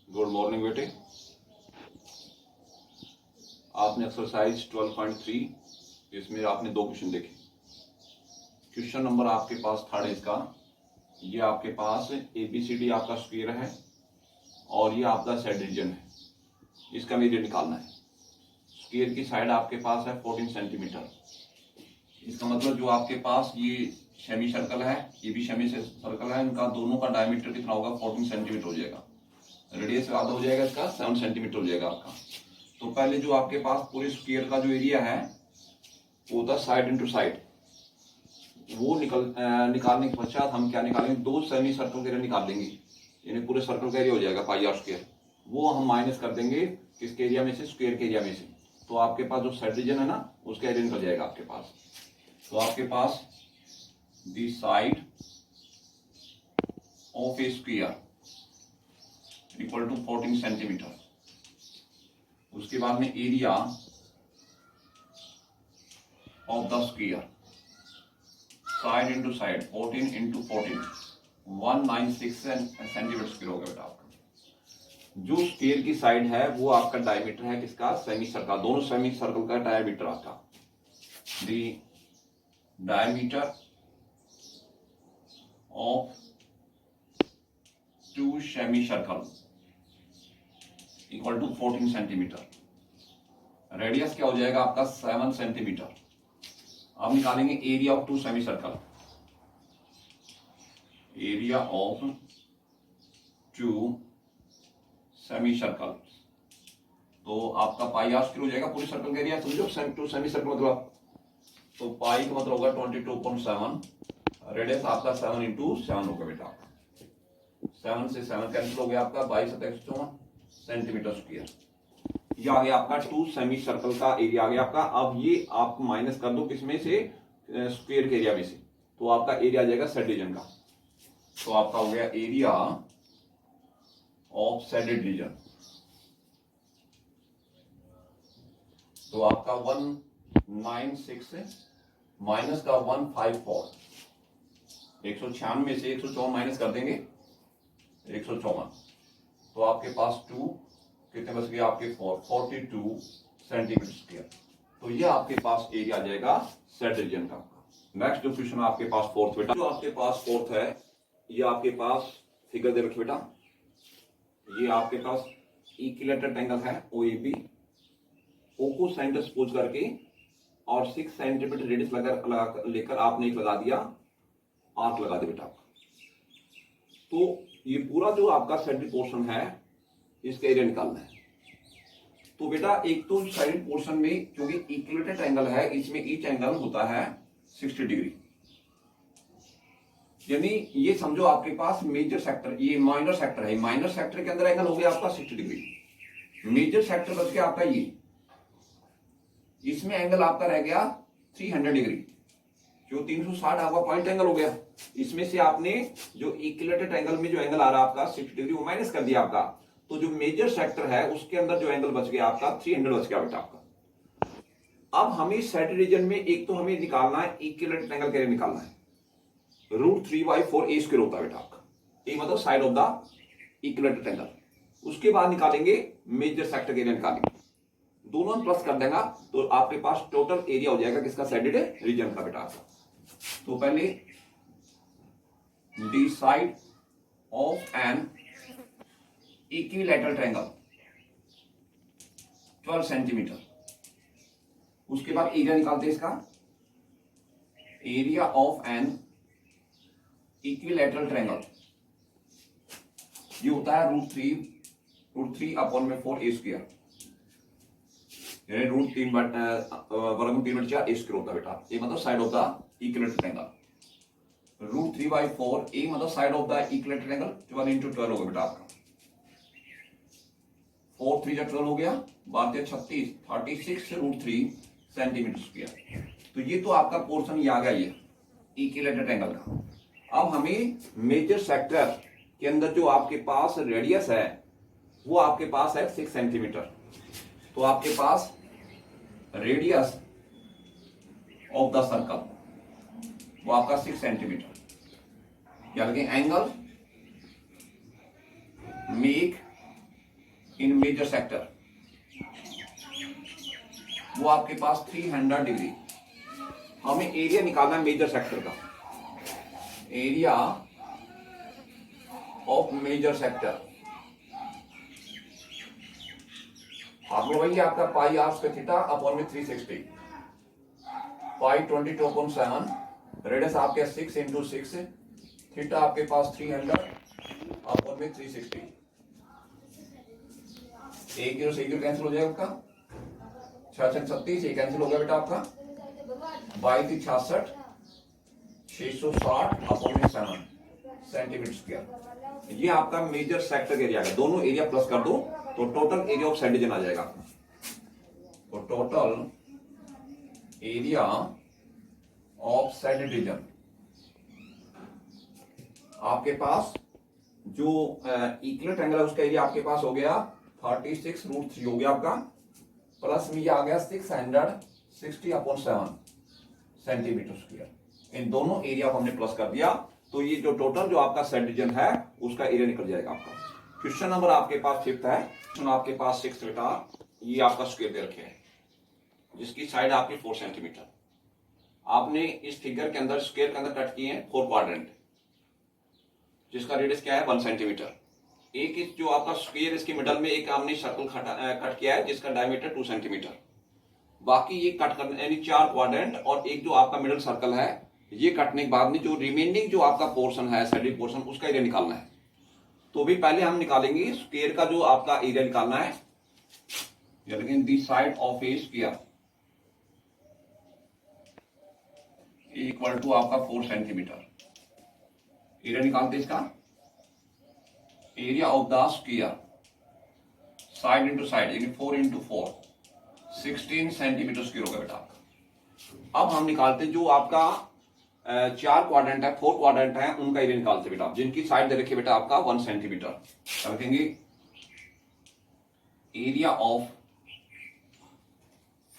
Good morning बेटे। आपने exercise 12.3 इसमें आपने दो क्वेश्चन देखे। क्वेश्चन नंबर आपके पास थर्ड है इसका। ये आपके पास ABCD आपका स्क्वायर है और ये आपका साइड रीजन है। इसका मीडियन निकालना है। स्क्वायर की साइड आपके पास है 14 सेंटीमीटर। इसका मतलब जो आपके पास ये सेमी सर्कल है, ये भी सेमी सर्कल है, इनका दोनों का डायमीटर कितना होगा? 14 सेंटीमीटर हो जाएगा। रेडियस आधा हो जाएगा इसका 7 सेंटीमीटर हो जाएगा आपका। तो पहले जो आपके पास पूरे स्क्वायर का जो एरिया है वो होता है साइड इंटू साइड। वो निकालने के पश्चात हम क्या निकालेंगे? दो सेमी सर्कल का एरिया निकाल देंगे, यानी पूरे सर्कल का एरिया हो जाएगा पाई आर स्क्वायर। वो हम माइनस कर देंगे किसके एरिया में से? स्क्वायर के एरिया में से। तो आपके पास जो साइड रीजन है ना उसका एरिया निकल जाएगा आपके पास। तो आपके पास the side of a square equal to 14 centimetre. उसके बाद में area of the square side into side 14 into 14 196 centimetre square होगा बेटा आपका। जो स्क्वायर की साइड है वो आपका डायमीटर है किसका? Semi circle. दोनों सेमी सर्कल का डायमीटर आपका the diameter of two semi circle equal to 14 centimetre. Radius क्या हो जाएगा आपका? 7 सेंटीमीटर। अब निकालेंगे area of two semi circle. Area of two semi circle तो आपका पाई आर स्क्वायर हो जाएगा पूरे सर्कल का एरिया। समझो टू सेमी सर्कल मतलब, तो पाई का मतलब होगा 22.7। रेडियस आपका 7 इंटू 7 होगा बेटा। 7 से 7 कैंसिल हो गया आपका 22 सेंटीमीटर स्क्वायर। ये आ गया आपका टू सेमी सर्कल का एरिया आ गया आपका। अब ये आप माइनस कर दो किसमें से? स्क्वायर के एरिया में से। तो आपका एरिया आ जाएगा साइड रीजन का। तो आपका हो गया एरिया ऑफ साइडेड रीजन। तो आपका 196 माइनस का 154। 196 में से 154 माइनस कर देंगे 154। तो आपके पास 2 कितने बच गए आपके? 42 सेंटीमीटर स्क्वायर। तो ये आपके पास एरिया आ जाएगा साइड रीजन का। नेक्स्ट जो क्वेश्चन आपके पास फोर्थ बेटा, जो आपके पास फोर्थ है ये आपके पास फिगर दे रखे बेटा। ये आपके पास इक्विलेटरल एंगल है OAB। O को सेंटर सपोज करके और 6 सेंटीमीटर रेडियस लेकर आपने एक लगा दिया, आर्क लगा दिया बेटा। तो ये पूरा जो आपका सेंट्रल पोर्शन है इसका एरिया निकालना है। तो बेटा एक तो साइड पोर्शन में क्योंकि इक्विलेटरल एंगल है, इसमें ईच एंगल होता है 60 डिग्री। यानी ये समझो आपके पास मेजर सेक्टर, ये माइनर सेक्टर है। माइनर सेक्टर के अंदर एंगल हो गया आपका 60 डिग्री। मेजर सेक्टर बच गया आपका ये, इसमें एंगल आपका रह गया 300 डिग्री। जो 360 आपका पॉइंट एंगल हो गया। इसमें से आपने जो इक्विलेटरल एंगल में जो एंगल आ रहा है आपका 60 डिग्री वो माइनस कर दिया आपका। तो जो मेजर सेक्टर है उसके अंदर जो एंगल बच गया आपका 300 बच गया बेटा आपका। अब हमें साइड रीजन में एक तो हमें निकालना है इक्विलेटरल एंगल के निकालना है। √3/4 A स्क्वायर होता है बेटा आपका। ये मतलब side of the equilateral angle. उसके बाद निकालेंगे मेजर सेक्टर के एरिया निकालेंगे। दोनों प्लस कर देगा तो आपके पास टोटल एरिया हो जाएगा किसका? साइडेड रीजन का बेटा आपका। तो पहले the side of an equilateral triangle 12 centimetre. उसके बाद एरिया निकालते हैं इसका। Area of an equilateral triangle ये होता है √3/4 A स्क्वायर, यानी √3/4 A स्क्वायर होता है बेटा। ये मतलब side of the equilateral triangle. √3/4 A मतलब side of the equilateral triangle 12 into 12 होगा बेटा आपका। 4 3 12 हो गया, 36 √3 सेंटीमीटर स्क्वायर। तो ये तो आपका पोर्शन ये आ गया ये इक्विलैटरल ट्रायंगल का। अब हमें मेजर सेक्टर के अंदर जो आपके पास रेडियस है वो आपके पास है 6 सेंटीमीटर। तो आपके पास रेडियस ऑफ द सर्कल वो आपका 6 सेंटीमीटर। क्या लगे? Angle make in major sector, वो आपके पास 300 डिग्री। हमें एरिया निकालना है मेजर सेक्टर का, एरिया ऑफ मेजर सेक्टर। आप वही आपका pi r square theta upon में 360, पाई 22/7, रेडियस आपके 6 इंटू 6, थीटा आपके पास 300 अपॉन में 360। एक जीरो से एक जीरो कैंसिल हो जाएगा आपका, 6×36, ये कैंसिल हो गया बेटा आपका, 22×66, 660 अपॉन में 7 सेंटीमीटर स्क्वायर। ये आपका मेजर सेक्टर एरिया है। दोनों एरिया प्लस कर दो तो total area of side division आ जाएगा। तो total area of side division आपके पास जो इक्वल ट्रायंगल है उसका एरिया आपके पास हो गया 36√3 हो गया आपका, प्लस में ये आ गया 660/7 सेंटीमीटर स्क्वायर। इन दोनों एरिया को हमने प्लस कर दिया तो ये जो टोटल जो आपका साइड डिवीजन है उसका एरिया निकल जाएगा आपका। क्वेश्चन नंबर आपके पास 5th है। क्वेश्चन आपके पास 6 बेटा, ये आपका स्क्वायर दे रखे हैं जिसकी साइड आपकी 4 सेंटीमीटर। आपने इस फिगर के अंदर स्क्वायर के अंदर कट किए हैं 4 क्वाड्रेंट जिसका रेडियस क्या है 1 सेंटीमीटर। एक इस जो आपका स्क्वायर इसके मिडल में एक हमने सर्कल कट किया है जिसका डायमीटर 2 सेंटीमीटर। बाकी ये कट करने यानी 4 क्वाड्रेंट और एक जो आपका मिडल सर्कल है ये कटने के बाद में जो रिमेनिंग जो आपका पोर्शन है साइड पोर्शन उसका एरिया निकालना है। तो भी पहले हम निकालेंगे स्क्वायर का जो आपका एरिया निकालना है, लेकिन the side of a square equal to आपका 4 सेंटीमीटर। एरिया निकालते इसका, area of the square side into side यानी 4 इंटू 4 16 सेंटीमीटर स्क्वायर होगा बेटा। अब हम निकालते जो आपका 4 क्वाड्रेंट है 4 क्वाड्रेंट है उनका एरिया निकालते बेटा, जिनकी साइड दे रखी बेटा आपका 1 सेंटीमीटर। रखेंगे एरिया ऑफ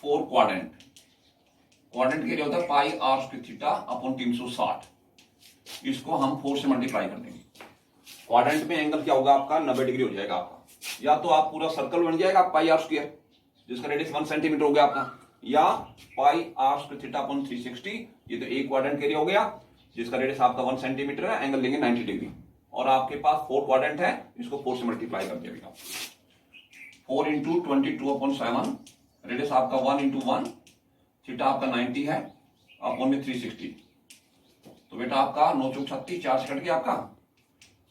4 क्वाड्रेंट, क्वाड्रेंट के एरिया होता है पाई आर स्क्वायर थीटा अपॉन 360। इसको हम 4 से मल्टीप्लाई कर देंगे। क्वाड्रेंट में एंगल क्या होगा आपका 90 डिग्री हो जाएगा आपका। या तो आप पूरा सर्कल बन जाएगा पाई आर स्क्वायर जिसका रेडियस 1 सेंटीमीटर हो गया आपका, या पाई आर स्क्वायर थीटा अपॉन 360, ये तो एक क्वाड्रेंट के एरिया हो गया जिसका रेडियस आपका 1 सेंटीमीटर है, एंगल लेंगे 90 डिग्री। और आपके पास 4 क्वाड्रेंट है, इसको 4 से मल्टीप्लाई कर दिया 4 इंटू 22/7, रेडियस आपका 1 इंटू 1, थीटा आपका 90 है अपॉन में 360। तो बेटा आपका 9×36, 4 से कट गया आपका,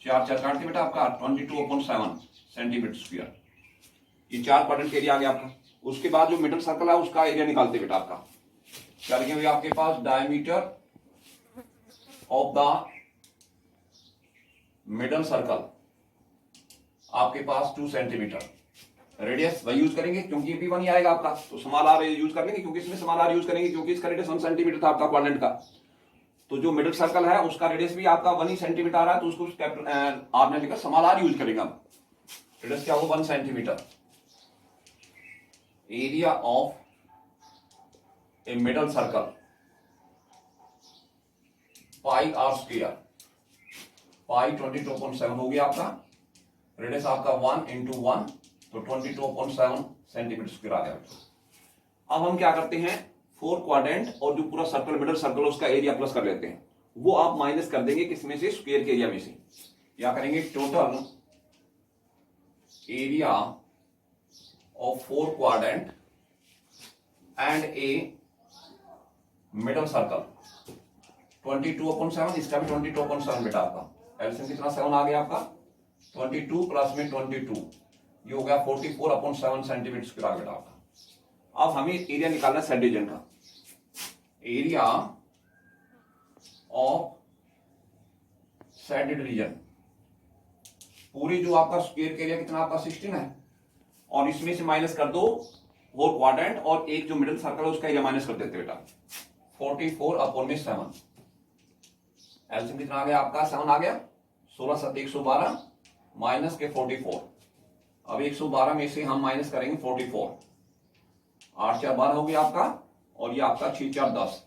4 काट दिया बेटा आपका 22/7 सेंटीमीटर स्क्वायर। ये 4 क्वाड्रेंट एरिया आ गया आपका। उसके बाद जो मिडल सर्कल है उसका एरिया निकालते बेटा आपका। क्या लिखेंगे आपके पास diameter of the middle circle आपके पास 2 सेंटीमीटर। रेडियस वही यूज करेंगे क्योंकि भी 1 ही आएगा आपका, तो स्मॉल आर यूज कर लेंगे क्योंकि इसमें स्मॉल आर यूज करेंगे क्योंकि इसका रेडियस 1 सेंटीमीटर था आपका क्वाड्रेंट का। तो जो मिडिल सर्कल है उसका रेडियस भी आपका 1 ही सेंटीमीटर आ रहा है, तो उसको कैपिटल आर ने लेकर स्मॉल आर यूज करेंगे। रेडियस क्या होगा 1 centimetre. Area of a middle circle pi r square, pi 22/7 हो गया आपका, रेडियस आपका 1 इंटू 1, तो 22/7 सेंटीमीटर स्क्वायर आ गया। अब हम क्या करते हैं 4 क्वाड्रेंट और जो पूरा सर्कल मिडल सर्कल उसका एरिया प्लस कर लेते हैं, वो आप माइनस कर देंगे किसमें से, स्क्वायर के एरिया में से। क्या करेंगे total area of 4 quadrant and A middle circle 22/7, इसका भी 22/7 बेटा आपका। एलसीएम कितना 7 आ गया आपका, 22 प्लस में 22, ये हो गया 44/7 सेंटीमीटर स्क्वायर बेटा आपका। अब हमें एरिया निकालना है साइड डिवीजन का। एरिया ऑफ साइड डिवीजन, पूरी जो आपका स्क्वायर का एरिया कितना आपका 16 है, और इसमें से माइनस कर दो 4 क्वाड्रेंट और एक जो मिडिल सर्कल है उसका एरिया माइनस कर देते बेटा, 44/7। एलसीएम कितना आ गया आपका 7 आ गया, 16 7 112 माइनस के 44। अब 112 में से हम माइनस करेंगे 44, 8 4 12 हो गया आपका, और ये आपका 6 4 10,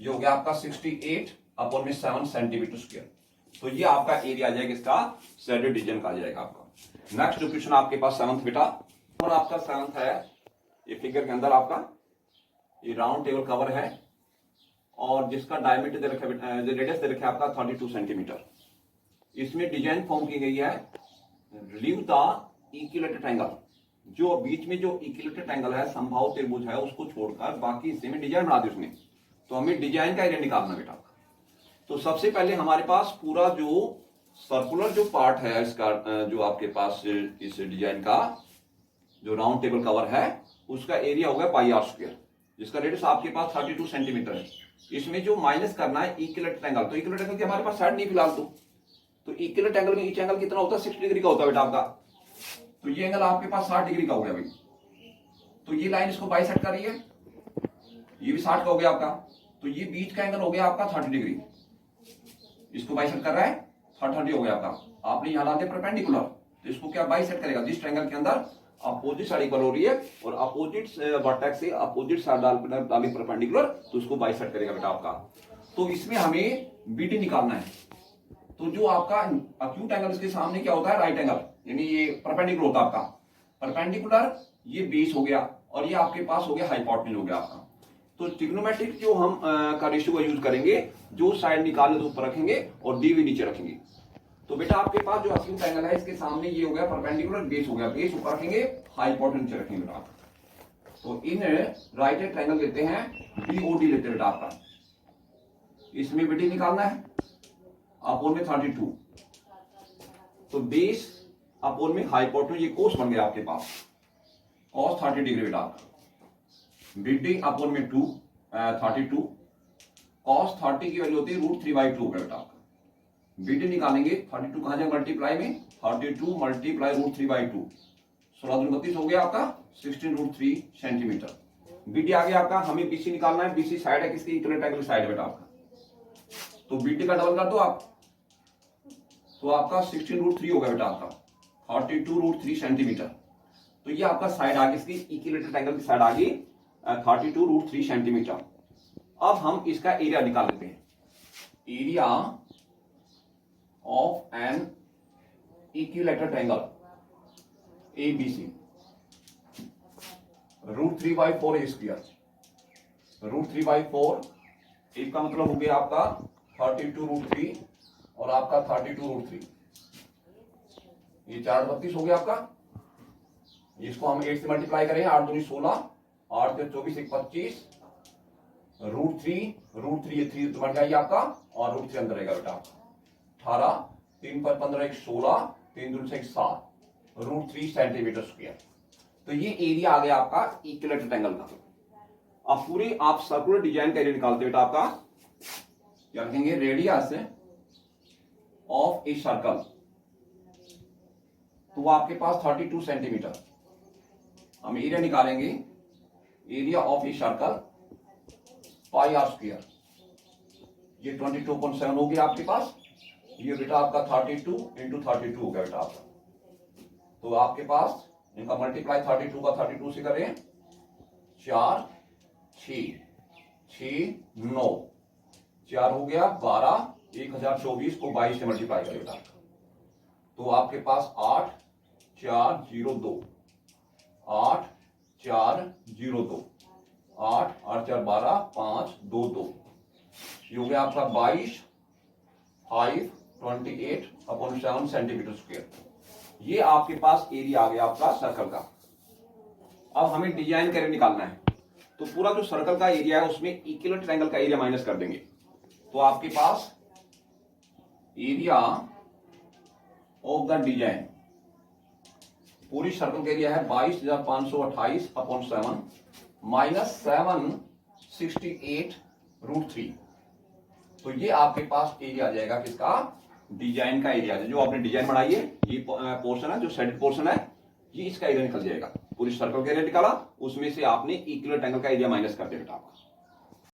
ये हो गया आपका 68/7 सेंटीमीटर स्क्वायर। तो ये आपका एरिया आ जाएगा इसका साइड डिवीजन का आ जाएगा आपका। नेक्स्ट जो क्वेश्चन आपके पास 7th बेटा, और आपका 7th है, ये फिगर के अंदर आपका ये राउंड टेबल कवर है और जिसका डायमीटर दे रखा है, रेडियस दे रखा है आपका 32 सेंटीमीटर। इसमें डिजाइन फॉर्म की गई है, लीव द इक्विलेटरल ट्रायंगल, जो बीच में जो इक्विलेटरल ट्रायंगल है, समबाहु त्रिभुज है, उसको छोड़कर बाकी हिस्से में डिजाइन बना दी उसने। तो हमें डिजाइन का एरिया निकालना बेटा। तो सबसे पहले हमारे पास पूरा जो सर्कुलर जो पार्ट है इसका, जो आपके पास इस डिजाइन का जो राउंड टेबल कवर है, उसका एरिया हो गया पाई आर स्क्वायर, जिसका रेडियस आपके पास 32 सेंटीमीटर है। इसमें जो माइनस करना है इक्विलेटरल ट्रायंगल, तो इक्विलेटरल ट्रायंगल की हमारे पास साइड नहीं फिलहाल, तो इक्विलेटरल ट्रायंगल में ईच एंगल कितना होता है, 60 डिग्री का होता है बेटा आपका। तो ये एंगल आपके पास 60 डिग्री का हो गया भाई। तो ये लाइन इसको बाइसेक्ट कर रही है, ये भी 60 का हो गया आपका। तो ये बीच का एंगल हो गया आपका 30 डिग्री, इसको बाइसेक्ट कर रहा है, 30 हो गया आपका। आपने यहां डाल दिया परपेंडिकुलर, तो इसको क्या बाइसेक्ट करेगा, जिस ट्रायंगल के अंदर अपोजिट साइड इक्वल हो रही है और अपोजिट वर्टेक्स से अपोजिट साइड डाली परपेंडिकुलर, तो उसको बाइसेक्ट करेगा बेटा आपका। तो इसमें हमें बीडी निकालना है। तो जो आपका अक्यूट एंगल इसके सामने क्या होता है, राइट एंगल, यानी ये परपेंडिकुलर होता है आपका। परपेंडिकुलर ये बेस हो गया और ये आपके पास हो गया हाइपोटेन्यूज हो गया आपका। तो ट्रिग्नोमेट्रिक जो हम का रेशियो यूज करेंगे, जो साइड निकाले तो ऊपर रखेंगे और डी भी नीचे रखेंगे। तो बेटा आपके पास जो अक्यूट एंगल है, इसके सामने ये हो गया परपेंडिकुलर, बेस हो गया, बेस ऊपर रखेंगे, हाइपोटेन्यूज नीचे रखेंगे बेटा। तो इन राइट एंगल ट्रायंगल लेते हैं, बीओडी लेते हैं बेटा आपका। इसमें बीडी निकालना है, अपोन में 32, तो बेस अपोन में हाइपोटेन्यूज, ये कोस बन गया आपके पास, cos 30 डिग्री बेटा आपका। बीडी अपोन में 32, cos 30 की वैल्यू होती है √3/2 बेटा आपका। बीडी निकालेंगे, 32 कहां जाए मल्टीप्लाई में, 32 मल्टीप्लाई √3/2, 16 32 हो गया आपका 16√3 सेंटीमीटर। बीडी आ गया आपका। हमें बीसी निकालना है, बीसी साइड है किसकी, इक्विलेटरल ट्रायंगल साइड है बेटा आपका। तो बीडी का डबल कर दो आप, तो आपका 16√3 हो गया बेटा आपका, 32√3 सेंटीमीटर। तो ये आपका साइड आ गई इसकी, इक्विलेटरल ट्रायंगल की साइड आ गई 32√3 सेंटीमीटर। अब हम इसका एरिया निकाल लेते हैं। Area of an equilateral triangle ABC, √3/4 A square, √3/4, एक का मतलब हो गया आपका 32√3 और आपका 32√3, ये 432 हो गया आपका। इसको हम 8 से मल्टीप्लाई करें, 8 दूनी 16, 8 से 24 1 25, √3 ये 3 बन गया आपका और √3 अंदर रहेगा बेटा 18, 3 पर 15 1 16, 3 दूनी से 7, √3 सेंटीमीटर स्क्वायर। तो ये एरिया आ गया आपका इक्विलेटरल ट्रायंगल का। अब पूरी आप सर्कुलर डिजाइन का एरिया निकालते बेटा आपका, क्या रखेंगे, रेडियस ऑफ ए सर्कल, तो वो आपके पास 32 सेंटीमीटर। हम एरिया निकालेंगे, area of a circle pi r square, ये 22.7 हो गया आपके पास। ये बेटा आपका 32 इंटू 32 हो गया बेटा आपका। तो आपके पास इनका मल्टीप्लाई 32 का 32 से करें, 4 6 6 9, 4 हो गया 12, 1024 को 22 से मल्टीप्लाई करें बेटा, तो आपके पास 8 4 0 2, 8 4 0 2, 8 8 4 12, 5 2 2, ये हो गया आपका 22 5 28/7 सेंटीमीटर स्क्वायर। ये आपके पास एरिया आ गया आपका सर्कल का। अब हमें डिजाइन का एरिया निकालना है, तो पूरा जो सर्कल का एरिया है उसमें इक्विलेटरल ट्रायंगल का एरिया माइनस कर देंगे। तो आपके पास एरिया ऑफ द डिजाइन, पूरी सर्कल का एरिया है 22,528/7 माइनस 768√3। तो ये आपके पास एरिया आ जाएगा किसका, डिजाइन का एरिया, जो आपने डिजाइन बनाई है, ये पोर्शन है जो सेटेड पोर्शन है, ये इसका एरिया निकल जाएगा। पूरी सर्कल का एरिया निकाला, उसमें से आपने इक्विलेटरल ट्रायंगल का एरिया माइनस कर दिया बेटा आपका।